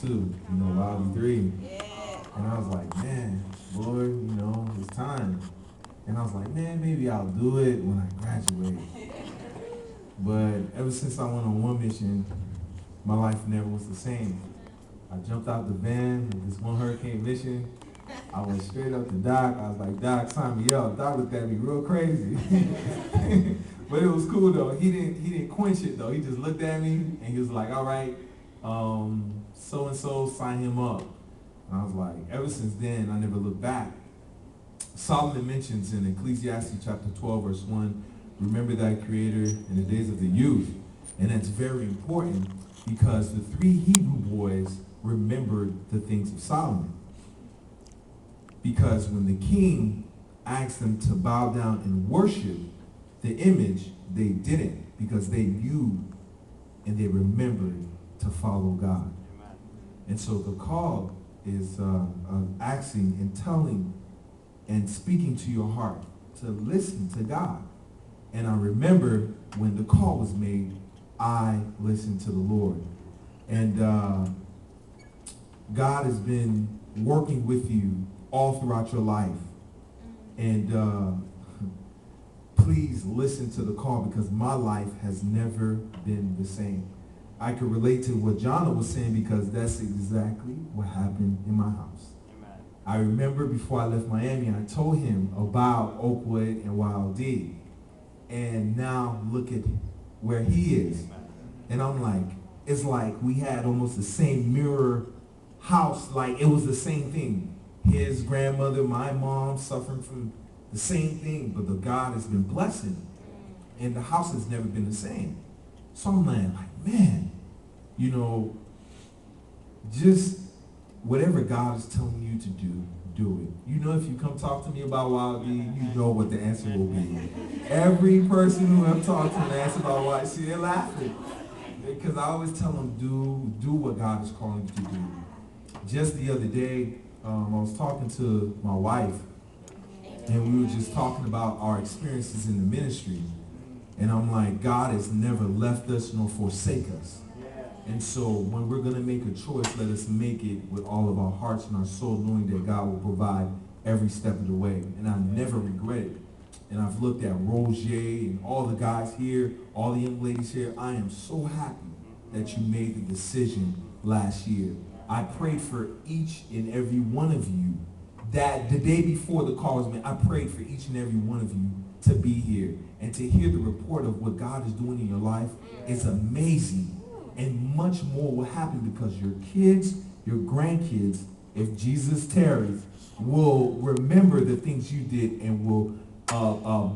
too, YOD3. And I was like, man, Lord, it's time. And I was like, man, maybe I'll do it when I graduate. But ever since I went on one mission, my life never was the same. I jumped out the van with this one hurricane mission. I went straight up to Doc. I was like, Doc, sign me up. Doc looked at me real crazy. But it was cool though. He didn't quench it though. He just looked at me and he was like, all right, so and so, sign him up. And I was like, ever since then, I never looked back. Solomon mentions in Ecclesiastes chapter 12, verse 1, remember thy Creator in the days of the youth. And that's very important because the three Hebrew boys remembered the things of Solomon. Because when the king asked them to bow down and worship the image, they didn't because they knew and they remembered to follow God. Amen. And so the call is asking and telling and speaking to your heart to listen to God. And I remember when the call was made, I listened to the Lord. And God has been working with you all throughout your life. And please listen to the call because my life has never been the same. I could relate to what Jonna was saying because that's exactly what happened in my house. Amen. I remember before I left Miami, I told him about Oakwood and YOD. And now look at where he is. Amen. And I'm like, it's like we had almost the same mirror house, like it was the same thing. His grandmother, my mom suffering from the same thing, but the God has been blessing. And the house has never been the same. So I'm like, man, just whatever God is telling you to do, do it. If you come talk to me about YOD, you know what the answer will be. Every person who I've talked to and asked about YOD, see, they're laughing. Because I always tell them, do what God is calling you to do. Just the other day, I was talking to my wife, and we were just talking about our experiences in the ministry. And I'm like, God has never left us nor forsake us. And so when we're going to make a choice, let us make it with all of our hearts and our soul, knowing that God will provide every step of the way. And I never regret it. And I've looked at Roger and all the guys here, all the young ladies here. I am so happy that you made the decision last year. I prayed for each and every one of you that the day before the call was made, I prayed for each and every one of you to be here and to hear the report of what God is doing in your life is amazing. And much more will happen because your kids, your grandkids, if Jesus tarries, will remember the things you did and will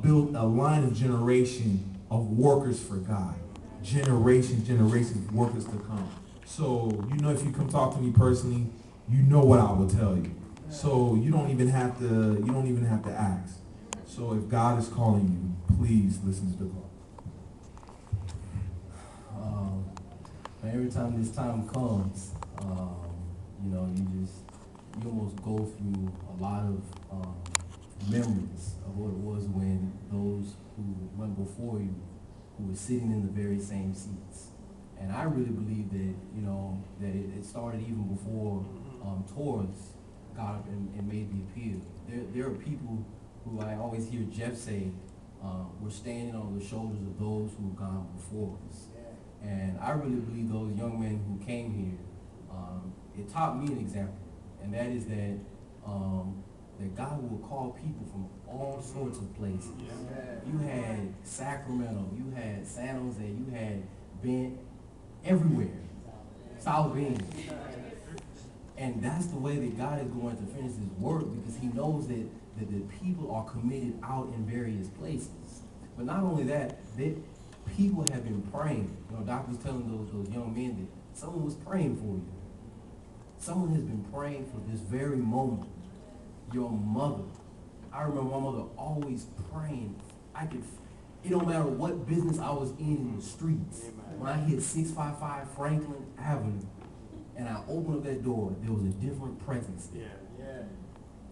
build a line of generation of workers for God. Generations of workers to come. So, if you come talk to me personally, you know what I will tell you. So you don't even have to ask. So if God is calling you, please listen to the call. Every time this time comes, you almost go through a lot of memories of what it was when those who went before you, who were sitting in the very same seats. And I really believe that, that it started even before tours got up and made the appeal. There are people who I always hear Jeff say, we're standing on the shoulders of those who have gone before us. And I really believe those young men who came here, it taught me an example, and that is that that God will call people from all sorts of places. You had Sacramento, you had San Jose, you had Bend, everywhere, South Bend. And that's the way that God is going to finish his work because he knows that the people are committed out in various places. But not only that, people have been praying. Doc was telling those young men that someone was praying for you. Someone has been praying for this very moment. Your mother. I remember my mother always praying. It don't matter what business I was in the streets. When I hit 655 Franklin Avenue and I opened up that door, there was a different presence there.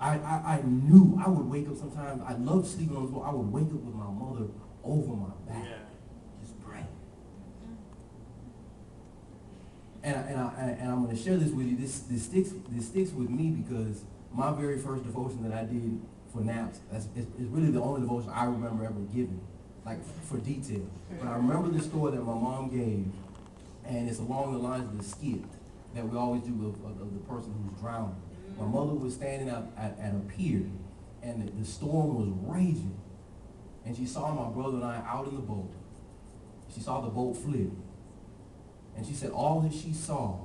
I knew I would wake up sometimes. I loved sleeping on the floor. I would wake up with my mother over my back. Just pray. And I'm going to share this with you. This sticks with me because my very first devotion that I did for naps, it's really the only devotion I remember ever giving, like for detail. But I remember the story that my mom gave, and it's along the lines of the skit that we always do of the person who's drowning. My mother was standing out at a pier, and the storm was raging, and she saw my brother and I out in the boat. She saw the boat flip, and she said all that she saw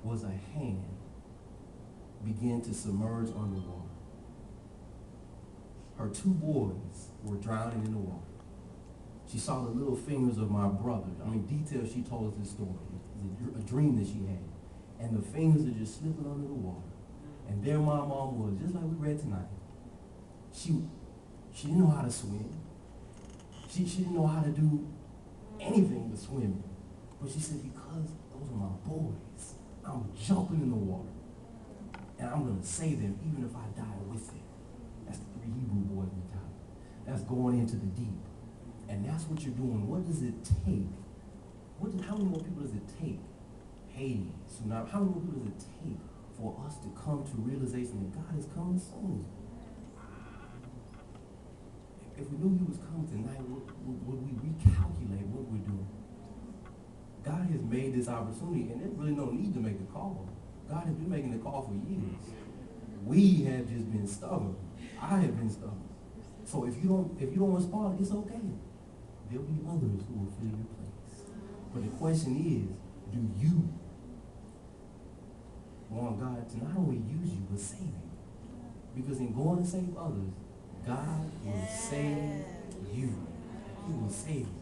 was a hand begin to submerge underwater. Her two boys were drowning in the water. She saw the little fingers of my brother. I mean, detail, she told us this story. It was a dream that she had. And the fingers are just slipping under the water. And there my mom was, just like we read tonight. She didn't know how to swim. She didn't know how to do anything but swim. But she said, because those are my boys, I'm jumping in the water. And I'm going to save them even if I die with them. That's the 3 Hebrew boys we taught. That's going into the deep. And that's what you're doing. What does it take? How many more people does it take? Haiti, tsunami. How many more people does it take for us to come to realization that God is coming soon? If we knew he was coming tonight, would we recalculate what we're doing? God has made this opportunity, and there's really no need to make a call. God has been making the call for years. We have just been stubborn. I have been stubborn. So if you don't respond, it's okay. There'll be others who will fill your place. But the question is, do you want God to not only use you, but save you? Because in going to save others, God will save you. He will save you.